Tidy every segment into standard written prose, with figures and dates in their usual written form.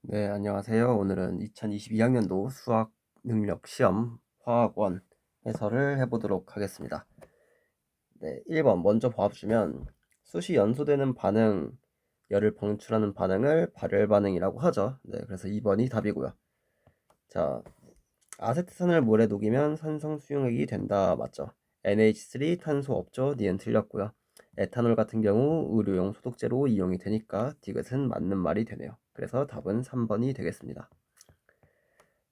네, 안녕하세요. 오늘은 2022학년도 수학 능력 시험 화학원 해설을 해보도록 하겠습니다. 네, 1번 먼저 밥 주면 수시 연소되는 반응, 열을 방출하는 반응을 발열 반응이라고 하죠. 네, 그래서 2번이 답이고요. 자, 아세트산을 물에 녹이면 산성 수용액이 된다. 맞죠? NH3 탄소 없죠? 니은 틀렸고요. 에탄올 같은 경우 의료용 소독제로 이용이 되니까 디귿은 맞는 말이 되네요. 그래서 답은 3번이 되겠습니다.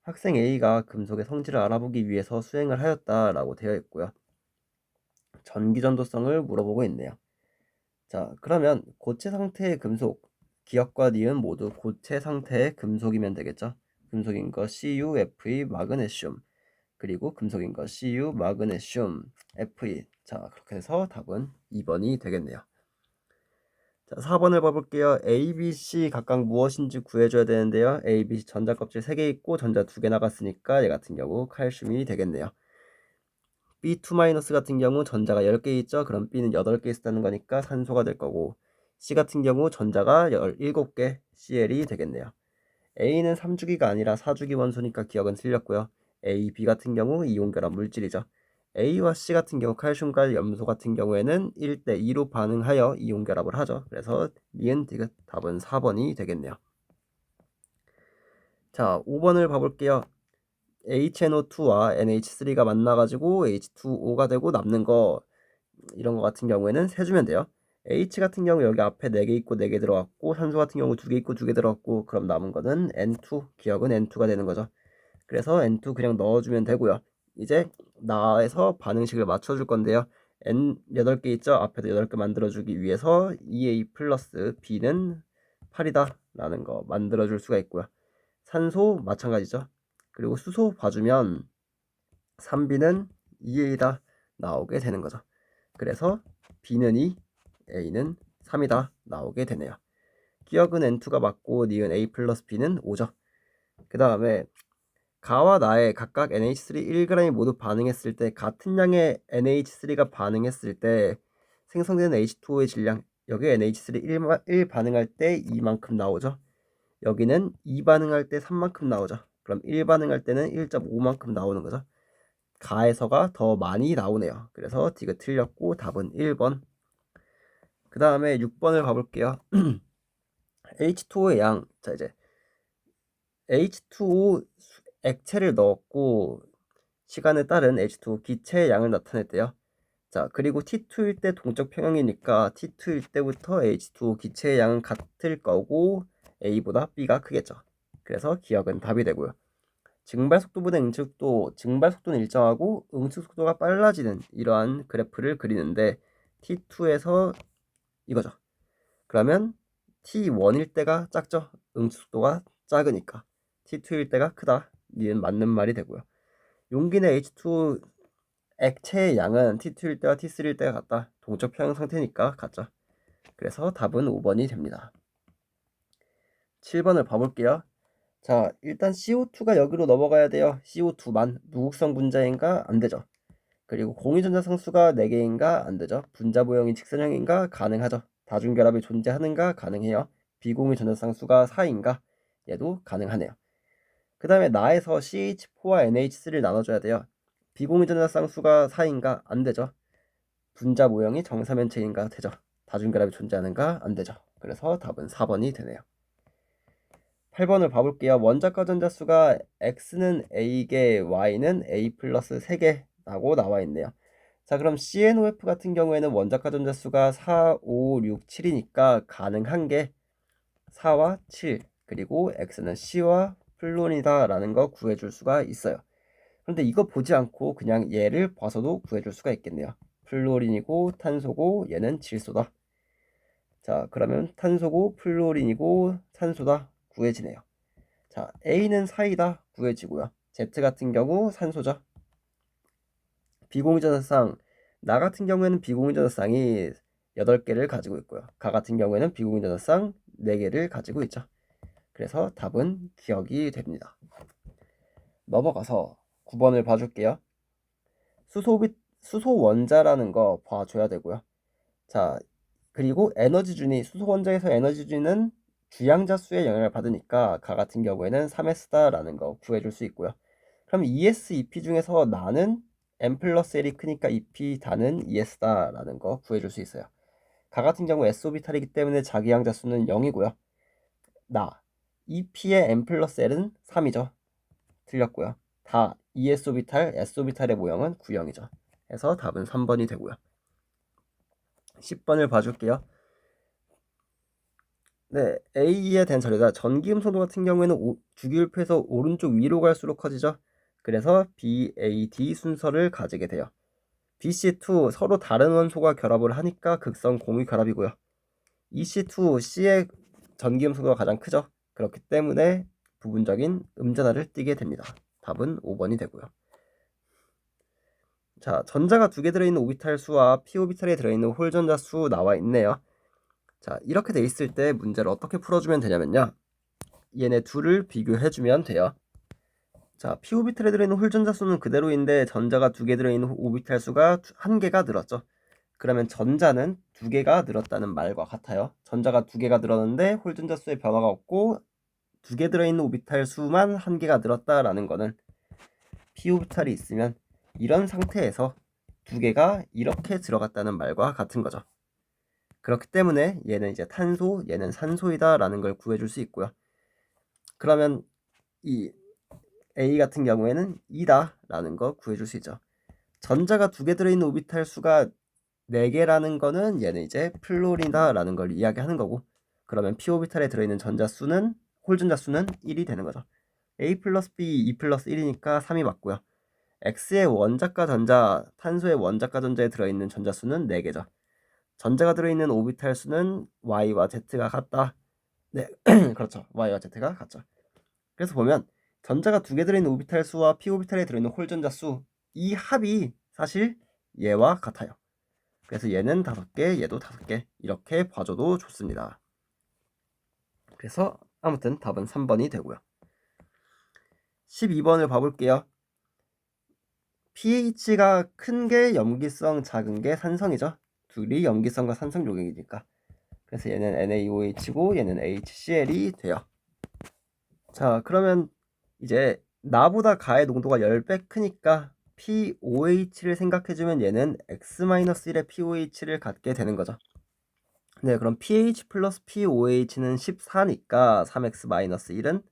학생 A가 금속의 성질을 알아보기 위해서 수행을 하였다라고 되어 있고요. 전기전도성을 물어보고 있네요. 자, 그러면 고체 상태의 금속, 기억과 니은 모두 고체 상태의 금속이면 되겠죠. 금속인 거 Cu, Fe, 마그네슘, 그리고 금속인 거 Cu, 마그네슘, Fe. 자, 그렇게 해서 답은 2번이 되겠네요. 자, 4번을 봐볼게요. A, B, C 각각 무엇인지 구해줘야 되는데요. A, B, C 전자 껍질 3개 있고 전자 2개 나갔으니까 얘 같은 경우 칼슘이 되겠네요. B2- 같은 경우 전자가 10개 있죠. 그럼 B는 8개 있었다는 거니까 산소가 될 거고, C 같은 경우 전자가 17개 Cl이 되겠네요. A는 3주기가 아니라 4주기 원소니까 기억은 틀렸고요. A, B 같은 경우 이온결합 물질이죠. A와 C 같은 경우 칼슘과 염소 같은 경우에는 1대 2로 반응하여 이온결합을 하죠. 그래서 니은 디귿 답은 4번이 되겠네요. 자, 5번을 봐볼게요. HNO2와 NH3가 만나가지고 H2O가 되고 남는 거, 이런 거 같은 경우에는 세주면 돼요. H 같은 경우 여기 앞에 4개 있고 4개 들어갔고, 산소 같은 경우 2개 있고 2개 들어갔고, 그럼 남은 거는 N2, 기억은 N2가 되는 거죠. 그래서 N2 그냥 넣어주면 되고요. 이제 나에서 반응식을 맞춰줄 건데요. N 8개 있죠? 앞에도 8개 만들어주기 위해서 EA 플러스 B는 8이다 라는 거 만들어줄 수가 있고요. 산소 마찬가지죠. 그리고 수소 봐주면 3B는 2A다 나오게 되는 거죠. 그래서 B는 2, A는 3이다 나오게 되네요. 기억은 N2가 맞고 니은 A 플러스 B는 5죠. 그 다음에 가와 나의 각각 NH3 1g이 모두 반응했을 때, 같은 양의 NH3가 반응했을 때 생성되는 H2O의 질량, 여기 NH3 1 반응할 때 2만큼 나오죠. 여기는 2 반응할 때 3만큼 나오죠. 그럼 1 반응할 때는 1.5만큼 나오는 거죠. 가에서가 더 많이 나오네요. 그래서 디귿 틀렸고 답은 1번. 그 다음에 6번을 가볼게요. H2O의 양. 자, 이제 H2O 액체를 넣었고 시간에 따른 H2O 기체의 양을 나타냈대요. 자, 그리고 T2일 때 동적 평형이니까 T2일 때부터 H2O 기체의 양은 같을 거고 A보다 B가 크겠죠. 그래서 기억은 답이 되고요. 증발속도보다 응축속도, 증발속도는 일정하고 응축속도가 빨라지는 이러한 그래프를 그리는데 T2에서 이거죠. 그러면 T1일 때가 작죠. 응축속도가 작으니까 T2일 때가 크다. 니은 맞는 말이 되고요. 용기 내 H2 액체의 양은 T2일 때와 T3일 때가 같다. 동적 평형 상태니까 같죠. 그래서 답은 5번이 됩니다. 7번을 봐볼게요. 자, 일단 CO2가 여기로 넘어가야 돼요. CO2만 무극성 분자인가? 안 되죠. 그리고 공유전자 상수가 4개인가? 안 되죠. 분자 모형이 직선형인가? 가능하죠. 다중결합이 존재하는가? 가능해요. 비공유전자 상수가 4인가? 얘도 가능하네요. 그 다음에 나에서 CH4와 NH3를 나눠줘야 돼요. 비공유전자 쌍수가 4인가? 안 되죠. 분자 모형이 정사면체인가? 되죠. 다중결합이 존재하는가? 안 되죠. 그래서 답은 4번이 되네요. 8번을 봐볼게요. 원자과 전자수가 X는 A개, Y는 A 플러스 3개라고 나와 있네요. 자, 그럼 CNOF 같은 경우에는 원자과 전자수가 4, 5, 6, 7이니까 가능한 게 4와 7, 그리고 X는 C와 플론이다 라는 거 구해줄 수가 있어요. 그런데 이거 보지 않고 그냥 얘를 봐서도 구해줄 수가 있겠네요. 플로린이고 탄소고 얘는 질소다. 자, 그러면 탄소고 플로린이고 산소다 구해지네요. 자, A는 4이다 구해지고요. Z 같은 경우 산소죠. 비공유전화쌍, 나 같은 경우에는 비공유전화쌍이 8개를 가지고 있고요. 가 같은 경우에는 비공유전화쌍 4개를 가지고 있죠. 그래서 답은 기억이 됩니다. 넘어가서 9번을 봐줄게요. 수소 원자라는 거 봐줘야 되고요. 자, 그리고 에너지준이, 수소 원자에서 에너지준은 주양자 수의 영향을 받으니까 가 같은 경우에는 3s다라는 거 구해줄 수 있고요. 그럼 ES, EP 중에서 나는 n 플러스 1이 크니까 EP 다는 ES다라는 거 구해줄 수 있어요. 가 같은 경우 S오비탈이기 때문에 자기양자 수는 0이고요. 나 EP의 n 플러스 L은 3이죠. 틀렸고요. 다 ES오비탈, S오비탈의 모형은 구형이죠. 그래서 답은 3번이 되고요. 10번을 봐줄게요. 네, A에 대한 자료다. 전기음 소도 같은 경우에는 주기율표에서 오른쪽 위로 갈수록 커지죠. 그래서 BAD 순서를 가지게 돼요. BC2 서로 다른 원소가 결합을 하니까 극성 공유 결합이고요. EC2 C의 전기음 소도가 가장 크죠. 그렇기 때문에 부분적인 음전하를 띠게 됩니다. 답은 5번이 되고요. 자, 전자가 2개 들어있는 오비탈 수와 p 오비탈에 들어있는 홀 전자 수 나와 있네요. 자, 이렇게 돼 있을 때 문제를 어떻게 풀어주면 되냐면요. 얘네 둘을 비교해주면 돼요. 자, p 오비탈에 들어있는 홀 전자 수는 그대로인데 전자가 2개 들어있는 오비탈 수가 1개가 늘었죠. 그러면 전자는 2개가 늘었다는 말과 같아요. 전자가 2개가 늘었는데 홀 전자 수에 변화가 없고 2개 들어있는 오비탈 수만 1개가 늘었다라는 거는 p 오비탈이 있으면 이런 상태에서 2개가 이렇게 들어갔다는 말과 같은 거죠. 그렇기 때문에 얘는 이제 탄소, 얘는 산소이다 라는 걸 구해줄 수 있고요. 그러면 이 A 같은 경우에는 2다 라는 거 구해줄 수 있죠. 전자가 2개 들어있는 오비탈 수가 4개라는 거는 얘는 이제 플로린이다 라는 걸 이야기하는 거고, 그러면 p 오비탈에 들어있는 전자 수는, 홀 전자 수는 1이 되는 거죠. A 플러스 B, 2 플러스 1이니까 3이 맞고요. X의 원자과 전자, 탄소의 원자과 전자에 들어있는 전자 수는 4개죠. 전자가 들어있는 오비탈 수는 Y와 Z가 같다. 네, 그렇죠. Y와 Z가 같죠. 그래서 보면 전자가 2개 들어있는 오비탈 수와 p 오비탈에 들어있는 홀 전자 수, 이 합이 사실 얘와 같아요. 그래서 얘는 5개, 얘도 5개 이렇게 봐줘도 좋습니다. 그래서 아무튼 답은 3번이 되고요. 12번을 봐볼게요. pH가 큰 게 염기성, 작은 게 산성이죠. 둘이 염기성과 산성 요격이니까. 그래서 얘는 NaOH고 얘는 HCl이 돼요. 자, 그러면 이제 나보다 가의 농도가 10배 크니까 POH를 생각해주면 얘는 X-1의 POH를 갖게 되는 거죠. 네, 그럼 pH 플러스 POH는 14니까 3X-1은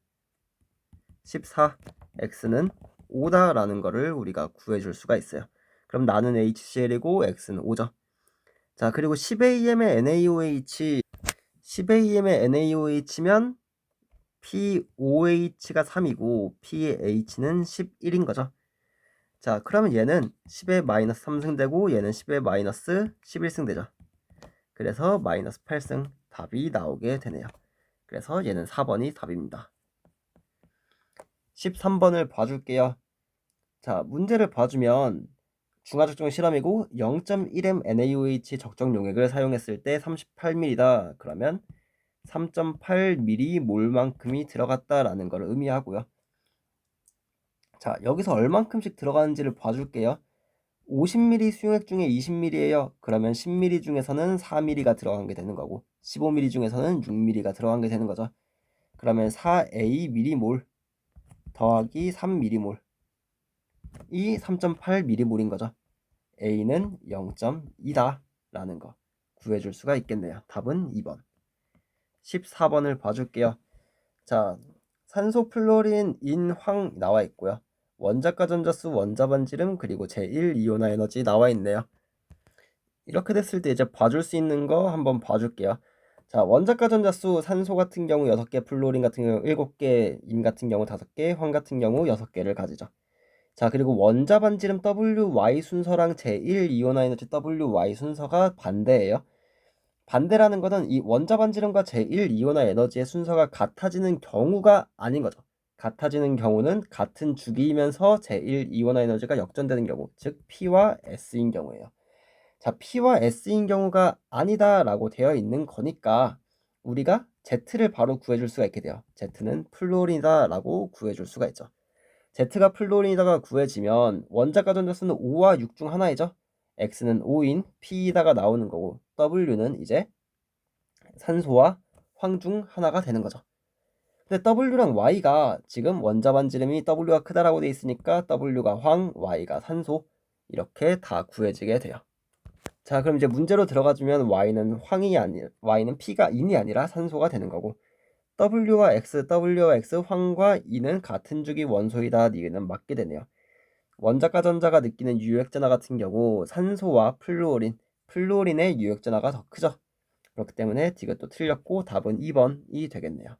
14, X는 5다라는 거를 우리가 구해줄 수가 있어요. 그럼 나는 HCl이고 X는 5죠. 자, 그리고 10AM의 NaOH, 10AM의 NaOH면 POH가 3이고 pH는 11인 거죠. 자, 그러면 얘는 10의 마이너스 3승 되고 얘는 10의 마이너스 11승 되죠. 그래서 마이너스 8승 답이 나오게 되네요. 그래서 얘는 4번이 답입니다. 13번을 봐줄게요. 자, 문제를 봐주면 중화적정 실험이고 0.1m NaOH 적정 용액을 사용했을 때 38ml다. 그러면 3.8mm몰만큼이 들어갔다라는 걸 의미하고요. 자, 여기서 얼만큼씩 들어가는지를 봐줄게요. 50ml 수용액 중에 20ml예요. 그러면 10ml 중에서는 4ml가 들어간 게 되는 거고 15ml 중에서는 6ml가 들어간 게 되는 거죠. 그러면 4A mm몰 더하기 3mm몰 이 3.8mm몰인 거죠. A는 0.2다 라는 거 구해줄 수가 있겠네요. 답은 2번. 14번을 봐줄게요. 자, 산소 플로린 인황 나와 있고요. 원자과 전자수, 원자반지름, 그리고 제1이온화 에너지 나와 있네요. 이렇게 됐을 때 이제 봐줄 수 있는 거 한번 봐줄게요. 자, 원자과 전자수 산소 같은 경우 6개, 플로린 같은 경우 7개, 인 같은 경우 5개, 황 같은 경우 6개를 가지죠. 자, 그리고 원자 반지름 WY 순서랑 제1이온화 에너지 WY 순서가 반대예요. 반대라는 것은 이 원자 반지름과 제1이온화 에너지의 순서가 같아지는 경우가 아닌 거죠. 같아지는 경우는 같은 주기이면서 제1이온화 에너지가 역전되는 경우, 즉 P와 S인 경우예요. 자, P와 S인 경우가 아니다 라고 되어 있는 거니까 우리가 Z를 바로 구해줄 수가 있게 돼요. Z는 플로린이다 라고 구해줄 수가 있죠. Z가 플로린이다가 구해지면 원자과 전자수는 5와 6 중 하나이죠. X는 5인 P이다가 나오는 거고 W는 이제 산소와 황 중 하나가 되는 거죠. 근데 W랑 Y가 지금 원자 반지름이 W가 크다라고 돼 있으니까 W가 황, Y가 산소 이렇게 다 구해지게 돼요. 자, 그럼 이제 문제로 들어가주면 Y는 P가 인이 아니라 산소가 되는 거고 W와 X, 황과 E는 같은 주기 원소이다. 니은은 맞게 되네요. 원자과 전자가 느끼는 유액전하 같은 경우 산소와 플루오린의 유액전하가 더 크죠. 그렇기 때문에 디귿도 틀렸고 답은 2번이 되겠네요.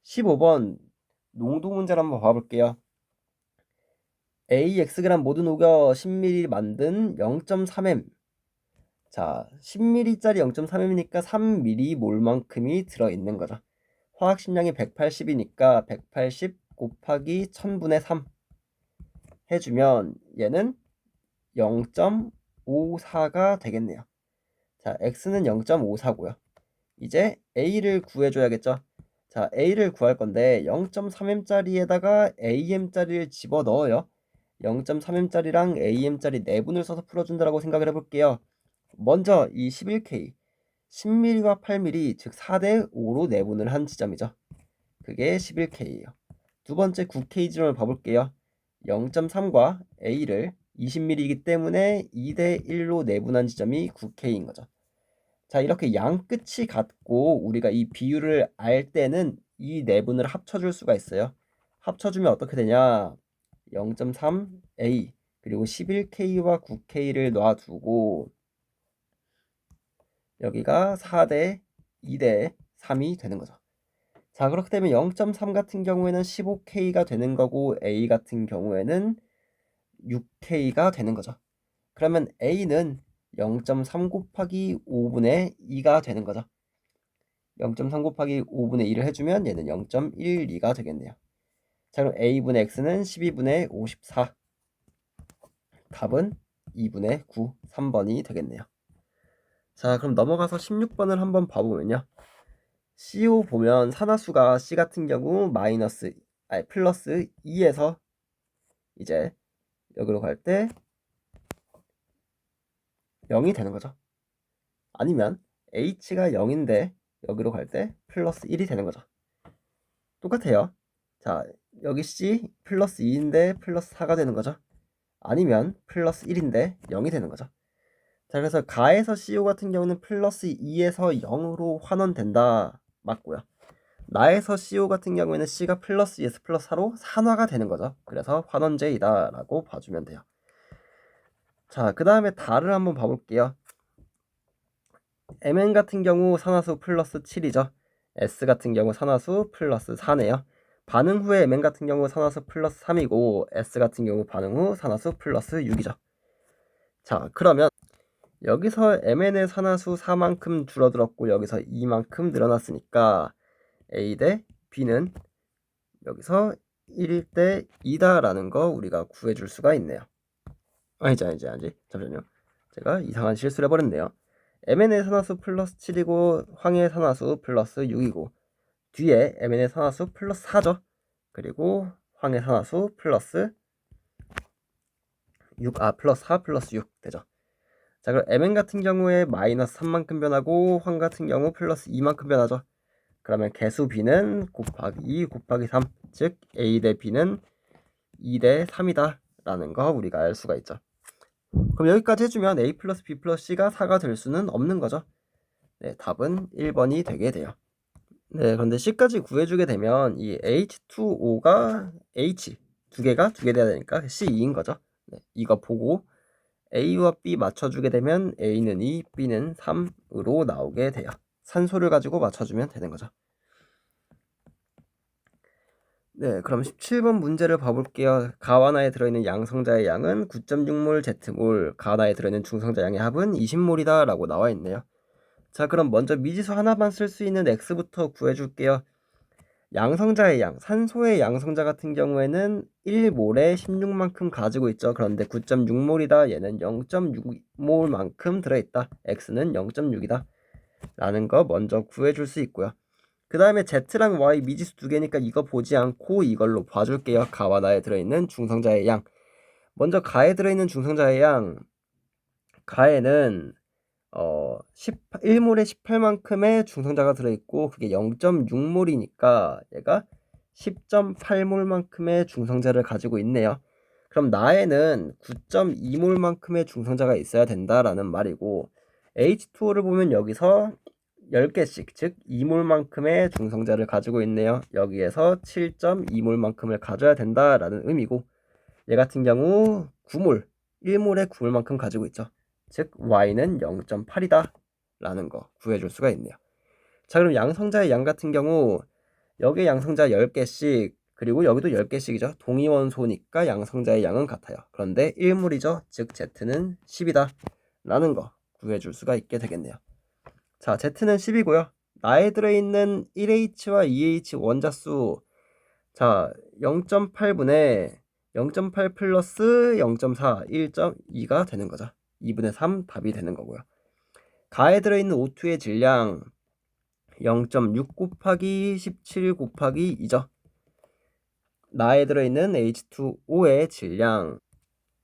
15번 농도 문제를 한번 봐볼게요. AXg 모두 녹여 10ml 만든 0.3m. 자, 10ml짜리 0.3m이니까 3m몰만큼이 들어있는 거죠. 화학식량이 180이니까 180 곱하기 1000분의 3 해주면 얘는 0.54가 되겠네요. 자, X는 0.54고요. 이제 A를 구해줘야겠죠. 자, A를 구할 건데 0.3m짜리에다가 AM짜리를 집어넣어요. 0.3m짜리랑 AM짜리 내분을 써서 풀어준다고 생각을 해볼게요. 먼저 이 11K 10mm와 8mm 즉 4대 5로 내분을 한 지점이죠. 그게 11K예요. 두 번째 9K 지점을 봐볼게요. 0.3과 A를 20mm이기 때문에 2대 1로 내분한 지점이 9K인 거죠. 자, 이렇게 양 끝이 같고 우리가 이 비율을 알 때는 이 내분을 합쳐줄 수가 있어요. 합쳐주면 어떻게 되냐? 0.3A 그리고 11K와 9K를 놔두고 여기가 4대 2대 3이 되는 거죠. 자, 그렇게 되면 0.3 같은 경우에는 15K가 되는 거고 A 같은 경우에는 6K가 되는 거죠. 그러면 A는 0.3 곱하기 5분의 2가 되는 거죠. 0.3 곱하기 5분의 2를 해주면 얘는 0.12가 되겠네요. 자, 그럼 A분의 X는 12분의 54. 답은 2분의 9, 3번이 되겠네요. 자, 그럼 넘어가서 16번을 한번 봐보면요. CO 보면 산화수가 C 같은 경우 플러스 2에서 이제 여기로 갈 때 0이 되는 거죠. 아니면 H가 0인데 여기로 갈 때 플러스 1이 되는 거죠. 똑같아요. 자, 여기 C 플러스 2인데 플러스 4가 되는 거죠. 아니면 플러스 1인데 0이 되는 거죠. 자, 그래서 가에서 CO 같은 경우는 플러스 2에서 0으로 환원된다. 맞고요. 나에서 CO 같은 경우에는 C가 플러스 2에서 플러스 4로 산화가 되는 거죠. 그래서 환원제이다 라고 봐주면 돼요. 자, 그 다음에 달을 한번 봐볼게요. Mn 같은 경우 산화수 플러스 7이죠. S 같은 경우 산화수 플러스 4네요. 반응 후에 Mn 같은 경우 산화수 플러스 3이고 S 같은 경우 반응 후 산화수 플러스 6이죠. 자, 그러면 여기서 Mn의 산화수 4만큼 줄어들었고 여기서 2만큼 늘어났으니까 A 대 B는 여기서 1대 2다라는 거 우리가 구해줄 수가 있네요. 아니지. 잠시만요. 제가 이상한 실수를 해버렸네요. Mn의 산화수 플러스 7이고 황의 산화수 플러스 6이고 뒤에 Mn의 산화수 플러스 4죠. 그리고 황의 산화수 플러스 6, 플러스 4 플러스 6 되죠. 자, 그럼 Mn 같은 경우에 마이너스 3만큼 변하고 황 같은 경우 플러스 2만큼 변하죠. 그러면 개수 B는 곱하기 2 곱하기 3, 즉 A 대 B는 2 대 3이다 라는 거 우리가 알 수가 있죠. 그럼 여기까지 해주면 A 플러스 B 플러스 C가 4가 될 수는 없는 거죠. 네, 답은 1번이 되게 돼요. 네, 그런데 C까지 구해주게 되면 이 H2O가 H 두 개가 두 개 돼야 되니까 C2인 거죠. 네, 이거 보고 A와 B 맞춰주게 되면 A는 2, B는 3으로 나오게 돼요. 산소를 가지고 맞춰주면 되는 거죠. 네, 그럼 17번 문제를 봐볼게요. 가와나에 들어있는 양성자의 양은 9.6몰 Z몰, 가와나에 들어있는 중성자 양의 합은 20몰이다 라고 나와 있네요. 자, 그럼 먼저 미지수 하나만 쓸 수 있는 X부터 구해줄게요. 양성자의 양, 산소의 양성자 같은 경우에는 1몰에 16만큼 가지고 있죠. 그런데 9.6몰이다. 얘는 0.6몰만큼 들어있다. X는 0.6이다. 라는 거 먼저 구해줄 수 있고요. 그 다음에 Z랑 Y 미지수 두 개니까 이거 보지 않고 이걸로 봐줄게요. 가와 나에 들어있는 중성자의 양. 먼저 가에 들어있는 중성자의 양. 가에는 1몰에 18만큼의 중성자가 들어있고 그게 0.6몰이니까 얘가 10.8몰만큼의 중성자를 가지고 있네요. 그럼 나에는 9.2몰만큼의 중성자가 있어야 된다라는 말이고 H2O를 보면 여기서 10개씩 즉 2몰만큼의 중성자를 가지고 있네요. 여기에서 7.2몰만큼을 가져야 된다라는 의미고 얘 같은 경우 9몰 1몰에 9몰만큼 가지고 있죠. 즉 y는 0.8이다 라는 거 구해줄 수가 있네요. 자, 그럼 양성자의 양 같은 경우 여기에 양성자 10개씩 그리고 여기도 10개씩이죠. 동위원소니까 양성자의 양은 같아요. 그런데 1몰이죠. 즉 Z는 10이다 라는 거 구해줄 수가 있게 되겠네요. 자, Z는 10이고요. 나에 들어있는 1H와 2H 원자수 자 0.8분의 0.8 플러스 0.4 1.2가 되는 거죠. 2분의 3 답이 되는 거고요. 가에 들어있는 O2의 질량 0.6 곱하기 17 곱하기 2죠. 나에 들어있는 H2O의 질량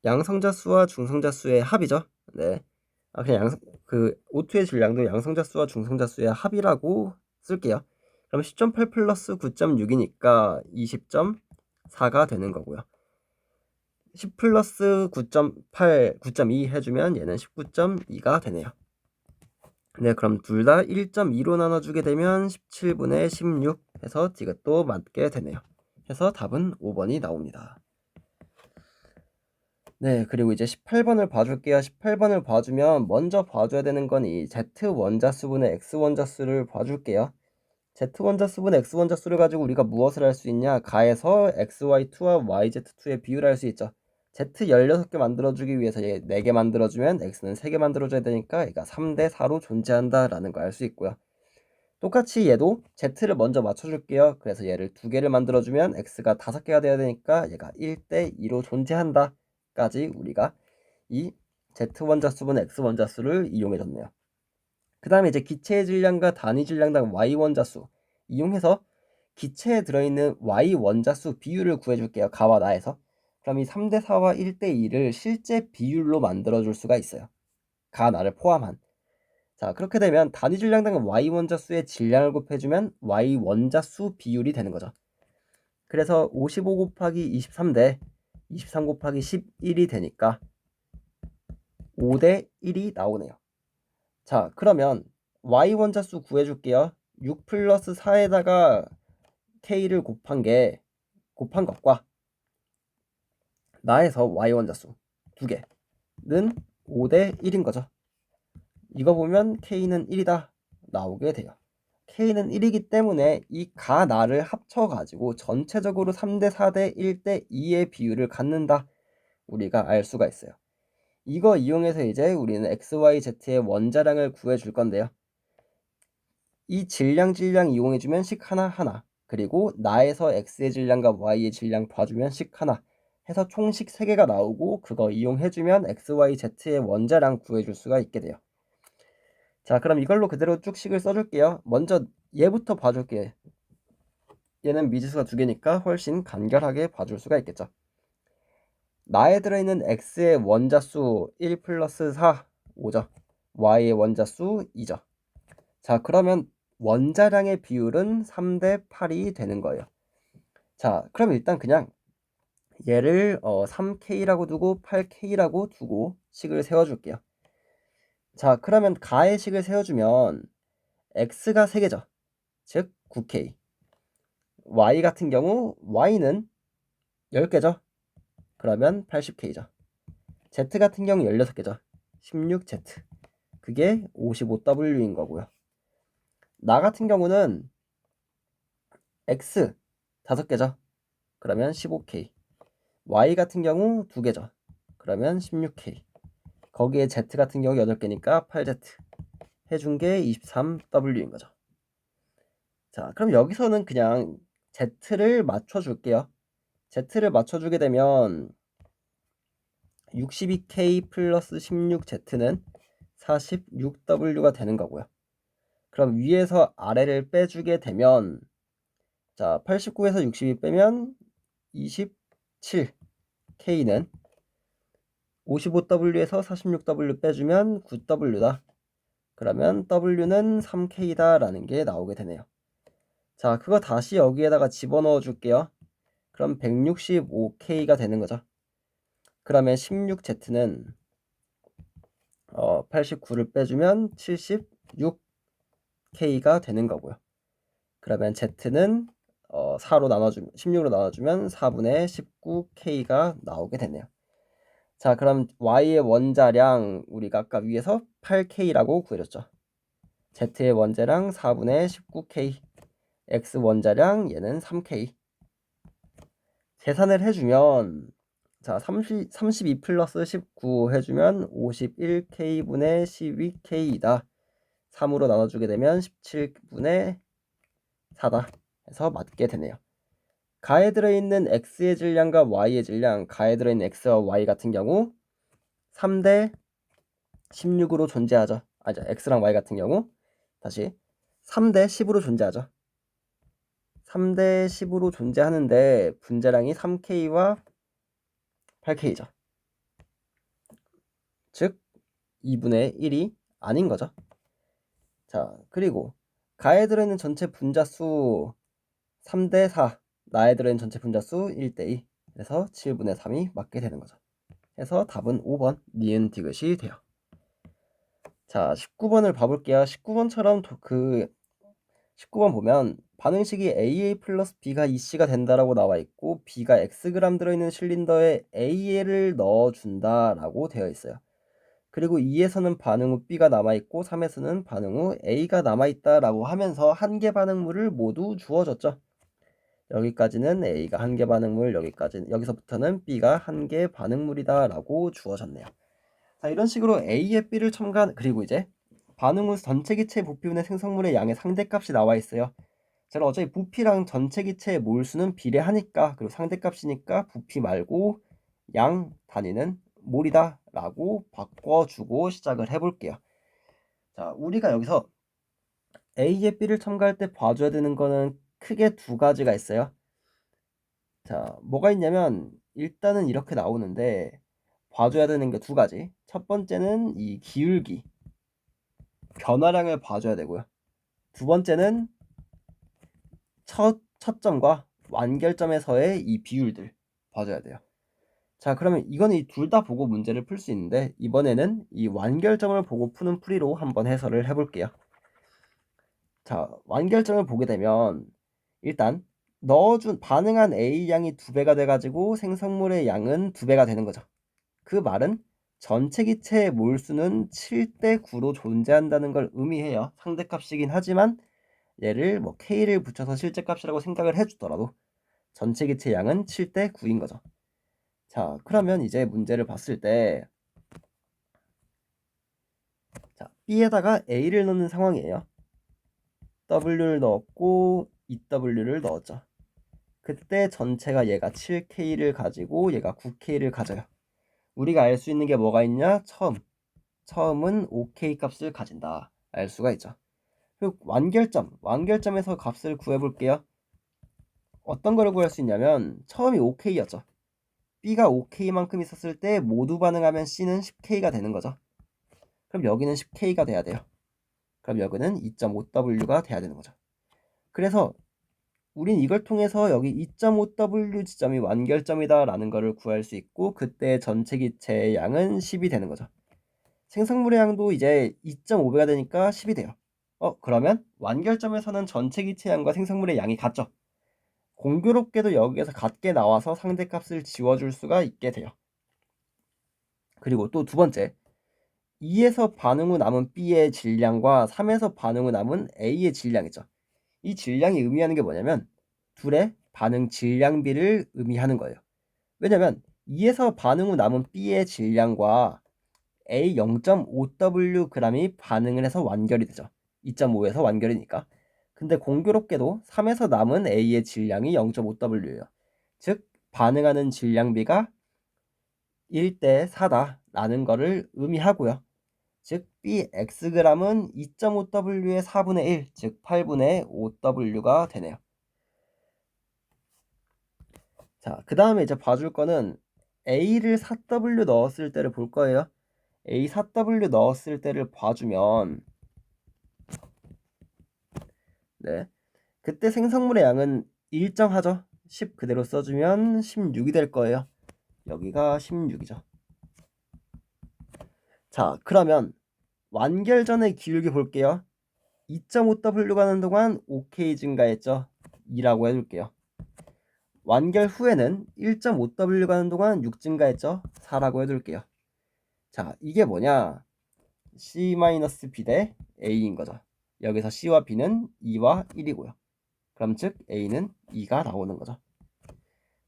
양성자 수와 중성자 수의 합이죠. 네. 그냥 O2의 질량도 양성자 수와 중성자 수의 합이라고 쓸게요. 그럼 10.8 플러스 9.6이니까 20.4가 되는 거고요. 10 플러스 9.8, 9.2 해주면 얘는 19.2가 되네요. 네, 그럼 둘 다 1.2로 나눠주게 되면 17분의 16 해서 디귿도 맞게 되네요. 해서 답은 5번이 나옵니다. 네, 그리고 이제 18번을 봐줄게요. 18번을 봐주면 먼저 봐줘야 되는 건 이 Z 원자수분의 X 원자수를 봐줄게요. Z 원자수분의 X 원자수를 가지고 우리가 무엇을 할 수 있냐? 가에서 XY2와 YZ2의 비율을 할 수 있죠. Z 16개 만들어주기 위해서 얘 4개 만들어주면 X는 3개 만들어줘야 되니까 얘가 3대 4로 존재한다라는 거 알 수 있고요. 똑같이 얘도 Z를 먼저 맞춰줄게요. 그래서 얘를 2개를 만들어주면 X가 5개가 돼야 되니까 얘가 1대 2로 존재한다 까지 우리가 이 Z 원자수분 X 원자수를 이용해줬네요. 그 다음에 이제 기체의 질량과 단위 질량당 Y 원자수 이용해서 기체에 들어있는 Y 원자수 비율을 구해줄게요. 가와 나에서. 그럼 이 3대 4와 1대 2를 실제 비율로 만들어줄 수가 있어요. 가, 나를 포함한. 자, 그렇게 되면 단위 질량당 Y 원자수의 질량을 곱해주면 Y 원자수 비율이 되는 거죠. 그래서 55 곱하기 23대 23 곱하기 11이 되니까 5대 1이 나오네요. 자, 그러면 Y 원자수 구해줄게요. 6 플러스 4에다가 K를 곱한 것과 나에서 Y 원자수 2개는 5대 1인 거죠. 이거 보면 K는 1이다 나오게 돼요. K는 1이기 때문에 이 가 나를 합쳐가지고 전체적으로 3대 4대 1대 2의 비율을 갖는다 우리가 알 수가 있어요. 이거 이용해서 이제 우리는 XYZ의 원자량을 구해줄 건데요. 이 질량 이용해주면 식 하나 그리고 나에서 X의 질량과 Y의 질량 봐주면 식 하나 해서 총식 3개가 나오고 그거 이용해주면 XYZ의 원자량 구해줄 수가 있게 돼요. 자, 그럼 이걸로 그대로 쭉 식을 써줄게요. 먼저 얘부터 봐줄게. 얘는 미지수가 2개니까 훨씬 간결하게 봐줄 수가 있겠죠. 나에 들어있는 X의 원자수 1 플러스 4, 5죠. Y의 원자수 2죠. 자, 그러면 원자량의 비율은 3대 8이 되는 거예요. 자, 그럼 일단 그냥 얘를 3K라고 두고 8K라고 두고 식을 세워줄게요. 자, 그러면 가의 식을 세워주면 X가 3개죠. 즉 9K. Y 같은 경우 Y는 10개죠. 그러면 80K죠. Z 같은 경우 16개죠. 16Z. 그게 55W인 거고요. 나 같은 경우는 X 5개죠. 그러면 15K. Y 같은 경우 2개죠. 그러면 16K. 거기에 Z 같은 경우 8개니까 8Z. 해준 게 23W인 거죠. 자, 그럼 여기서는 그냥 Z를 맞춰줄게요. Z를 맞춰주게 되면 62K 플러스 16Z는 46W가 되는 거고요. 그럼 위에서 아래를 빼주게 되면 자 89에서 62 빼면 27 K는 55W에서 46W 빼주면 9W다. 그러면 W는 3K다 라는 게 나오게 되네요. 자, 그거 다시 여기에다가 집어넣어 줄게요. 그럼 165K가 되는 거죠. 그러면 16Z는 89를 빼주면 76K가 되는 거고요. 그러면 Z는 4로 나눠주면 16으로 나눠주면 4분의 19K가 나오게 되네요. 자, 그럼 Y의 원자량 우리가 아까 위에서 8K라고 구해줬죠. Z의 원자량 4분의 19K, X 원자량 얘는 3K. 계산을 해주면 자 32 플러스 19 해주면 51K분의 12K이다. 3으로 나눠주게 되면 17분의 4다 해서 맞게 되네요. 가에 들어있는 X의 질량과 Y의 질량, 가에 들어있는 X와 Y 같은 경우 3대 16으로 존재하죠. X랑 Y 같은 경우 다시 3대 10으로 존재하죠. 3대 10으로 존재하는데 분자량이 3K와 8K죠. 즉 2분의 1이 아닌 거죠. 자, 그리고 가에 들어있는 전체 분자수 3대 4, 나에 들어있는 전체 분자수 1대 2, 그래서 7분의 3이 맞게 되는 거죠. 그래서 답은 5번 니은 디귿이 돼요. 자, 19번을 봐볼게요. 19번처럼 19번 보면 반응식이 AA 플러스 B가 EC가 된다라고 나와 있고 B가 Xg 들어있는 실린더에 A를 넣어준다라고 되어 있어요. 그리고 2에서는 반응 후 B가 남아있고 3에서는 반응 후 A가 남아있다라고 하면서 한계 반응물을 모두 주어졌죠. 여기까지는 A가 한계 반응물, 여기서부터는 B가 한계 반응물이다 라고 주어졌네요. 자, 이런 식으로 A의 B를 첨가한, 그리고 이제 반응 후 전체 기체 부피분의 생성물의 양의 상대값이 나와 있어요. 저는 어차피 부피랑 전체 기체의 몰수는 비례하니까, 그리고 상대값이니까 부피 말고 양 단위는 몰이다 라고 바꿔주고 시작을 해볼게요. 자, 우리가 여기서 A의 B를 첨가할 때 봐줘야 되는 거는 크게 두 가지가 있어요. 자, 뭐가 있냐면 일단은 이렇게 나오는데 봐줘야 되는 게 두 가지. 첫 번째는 이 기울기, 변화량을 봐줘야 되고요. 두 번째는 첫 점과 완결점에서의 이 비율들 봐줘야 돼요. 자, 그러면 이거는 이 둘 다 보고 문제를 풀 수 있는데 이번에는 이 완결점을 보고 푸는 풀이로 한번 해설을 해볼게요. 자, 완결점을 보게 되면 일단 반응한 A 양이 2배가 돼가지고 생성물의 양은 2배가 되는 거죠. 그 말은 전체 기체의 몰수는 7대 9로 존재한다는 걸 의미해요. 상대값이긴 하지만 얘를 뭐 K를 붙여서 실제값이라고 생각을 해주더라도 전체 기체 양은 7대 9인 거죠. 자, 그러면 이제 문제를 봤을 때 자, B에다가 A를 넣는 상황이에요. W를 넣었고 EW를 넣었죠. 그때 전체가 얘가 7K를 가지고 얘가 9K를 가져요. 우리가 알 수 있는 게 뭐가 있냐? 처음은 5K 값을 가진다. 알 수가 있죠. 그리고 완결점에서 값을 구해볼게요. 어떤 거를 구할 수 있냐면 처음이 5K였죠. B가 5K만큼 있었을 때 모두 반응하면 C는 10K가 되는 거죠. 그럼 여기는 10K가 돼야 돼요. 그럼 여기는 2.5W가 돼야 되는 거죠. 그래서 우린 이걸 통해서 여기 2.5W 지점이 완결점이다 라는 거를 구할 수 있고 그때 전체 기체의 양은 10이 되는 거죠. 생성물의 양도 이제 2.5배가 되니까 10이 돼요. 그러면 완결점에서는 전체 기체 양과 생성물의 양이 같죠. 공교롭게도 여기에서 같게 나와서 상대값을 지워줄 수가 있게 돼요. 그리고 또 두 번째, 2에서 반응 후 남은 B의 질량과 3에서 반응 후 남은 A의 질량이죠. 이 질량이 의미하는 게 뭐냐면 둘의 반응 질량비를 의미하는 거예요. 왜냐면 2에서 반응 후 남은 B의 질량과 A 0.5W g이 반응을 해서 완결이 되죠. 2.5에서 완결이니까. 근데 공교롭게도 3에서 남은 A의 질량이 0.5W예요. 즉 반응하는 질량비가 1대 4다 라는 거를 의미하고요. 즉 BXg은 2.5W의 4분의 1, 즉 8분의 5W가 되네요. 자, 그 다음에 이제 봐줄 거는 A를 4W 넣었을 때를 볼 거예요. A 4W 넣었을 때를 봐주면 네. 그때 생성물의 양은 일정하죠. 10 그대로 써주면 16이 될 거예요. 여기가 16이죠. 자, 그러면 완결 전의 기울기 볼게요. 2.5W 가는 동안 OK 증가했죠. 2라고 해둘게요. 완결 후에는 1.5W 가는 동안 6 증가했죠. 4라고 해둘게요. 자, 이게 뭐냐? C-B 대 A인 거죠. 여기서 C와 B는 2와 1이고요. 그럼 즉 A는 2가 나오는 거죠.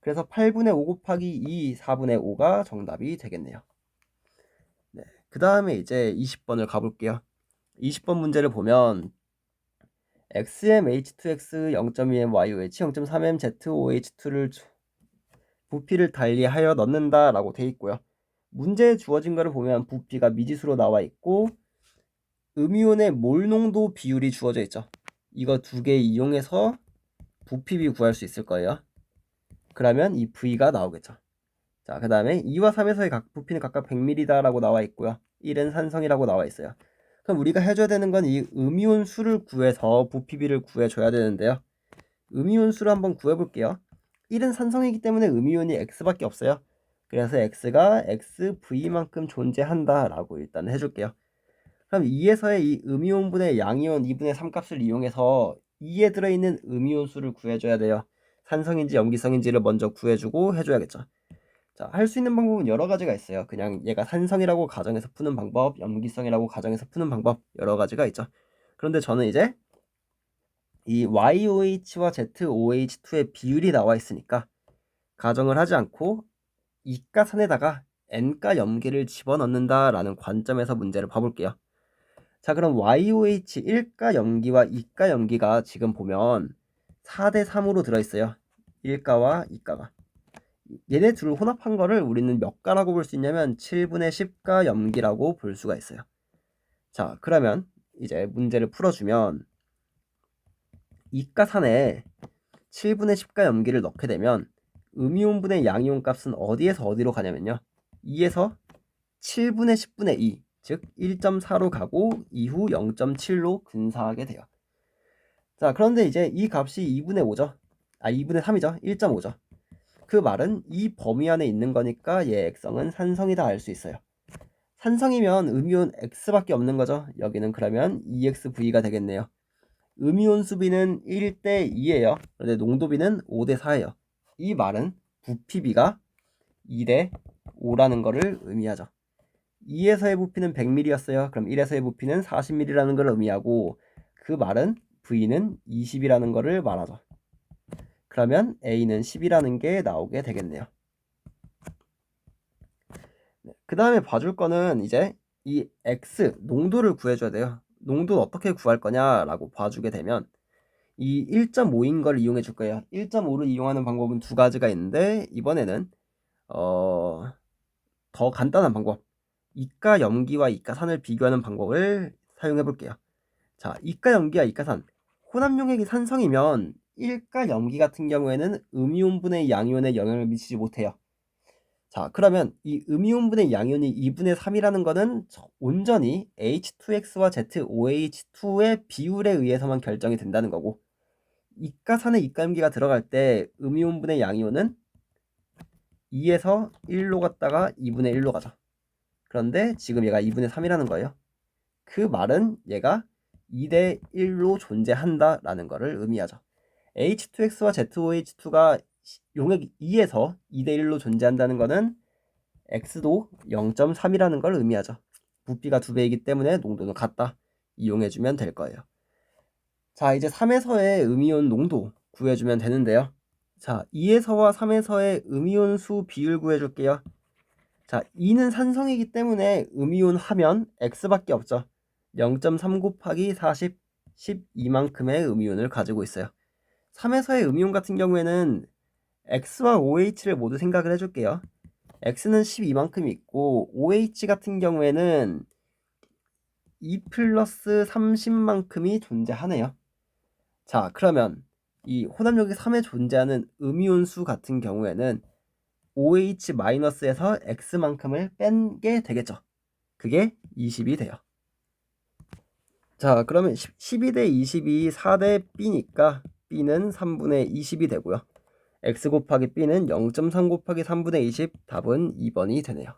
그래서 8분의 5 곱하기 2, 4분의 5가 정답이 되겠네요. 네, 그 다음에 이제 20번을 가볼게요. 20번 문제를 보면 XM, H2X, 0.2M, YOH, 0.3M, ZOH2를 부피를 달리하여 넣는다 라고 돼 있고요. 문제에 주어진 거를 보면 부피가 미지수로 나와 있고 음이온의 몰 농도 비율이 주어져 있죠. 이거 두 개 이용해서 부피비 구할 수 있을 거예요. 그러면 이 V가 나오겠죠. 자, 그 다음에 2와 3에서의 각 부피는 각각 100ml다 라고 나와 있고요. 1은 산성이라고 나와 있어요. 그럼 우리가 해줘야 되는 건 이 음이온 수를 구해서 부피비를 구해줘야 되는데요. 음이온 수를 한번 구해볼게요. 1은 산성이기 때문에 음이온이 X밖에 없어요. 그래서 X가 XV만큼 존재한다 라고 일단 해줄게요. 그럼 2에서의 이 음이온분의 양이온 2분의 3 값을 이용해서 2에 들어있는 음이온 수를 구해줘야 돼요. 산성인지 염기성인지를 먼저 구해주고 해줘야겠죠. 자, 할 수 있는 방법은 여러 가지가 있어요. 그냥 얘가 산성이라고 가정해서 푸는 방법, 염기성이라고 가정해서 푸는 방법 여러 가지가 있죠. 그런데 저는 이제 이 YOH와 ZOH2의 비율이 나와 있으니까 가정을 하지 않고 이가산에다가 N가 염기를 집어넣는다라는 관점에서 문제를 봐볼게요. 자, 그럼 YOH 1가 염기와 2가 염기가 지금 보면 4대 3으로 들어있어요. 1가와 2가가. 얘네 둘을 혼합한 거를 우리는 몇 가라고 볼 수 있냐면 7분의 10가 염기라고 볼 수가 있어요. 자, 그러면 이제 문제를 풀어주면 이가산에 7분의 10가 염기를 넣게 되면 음이온분의 양이온 값은 어디에서 어디로 가냐면요. 2에서 7분의 10분의 2, 즉 1.4로 가고 이후 0.7로 근사하게 돼요. 자, 그런데 이제 이 값이 2분의 5죠. 2분의 3이죠. 1.5죠. 그 말은 이 범위 안에 있는 거니까 얘 액성은 산성이다 알 수 있어요. 산성이면 음이온 X밖에 없는 거죠. 여기는 그러면 EXV가 되겠네요. 음이온 수비는 1대 2예요. 그런데 농도비는 5대 4예요. 이 말은 부피비가 2대 5라는 거를 의미하죠. 2에서의 부피는 100ml였어요. 그럼 1에서의 부피는 40ml라는 걸 의미하고 그 말은 V는 20이라는 거를 말하죠. 그러면 A는 10이라는 게 나오게 되겠네요. 그 다음에 봐줄 거는 이제 이 X 농도를 구해줘야 돼요. 농도 어떻게 구할 거냐라고 봐주게 되면 이 1.5인 걸 이용해 줄 거예요. 1.5를 이용하는 방법은 두 가지가 있는데 이번에는 더 간단한 방법, 이가 염기와 이가산을 비교하는 방법을 사용해 볼게요. 자, 이가 염기와 이가산, 혼합용액이 산성이면 1가 염기 같은 경우에는 음이온분의 양이온에 영향을 미치지 못해요. 자, 그러면 이 음이온분의 양이온이 2분의 3이라는 거는 온전히 H2X와 ZOH2의 비율에 의해서만 결정이 된다는 거고, 이가산에 이가염기가 들어갈 때 음이온분의 양이온은 2에서 1로 갔다가 2분의 1로 가죠. 그런데 지금 얘가 2분의 3이라는 거예요. 그 말은 얘가 2대 1로 존재한다 라는 거를 의미하죠. H2X와 ZOH2가 용액 2에서 2대 1로 존재한다는 거는 X도 0.3이라는 걸 의미하죠. 부피가 2배이기 때문에 농도는 같다. 이용해주면 될 거예요. 자, 이제 3에서의 음이온 농도 구해주면 되는데요. 자, 2에서와 3에서의 음이온 수 비율 구해줄게요. 자, 2는 산성이기 때문에 음이온 하면 X밖에 없죠. 0.3 곱하기 40, 12만큼의 음이온을 가지고 있어요. 3에서의 음이온 같은 경우에는 X와 OH를 모두 생각을 해줄게요. X는 12만큼 있고 OH 같은 경우에는 2 플러스 30만큼이 존재하네요. 자, 그러면 이 혼합력이 3에 존재하는 음이온 수 같은 경우에는 OH-에서 X만큼을 뺀게 되겠죠. 그게 20이 돼요. 자, 그러면 12대 22, 4대 b니까 b는 3분의 20이 되고요. x 곱하기 b는 0.3 곱하기 3분의 20, 답은 2번이 되네요.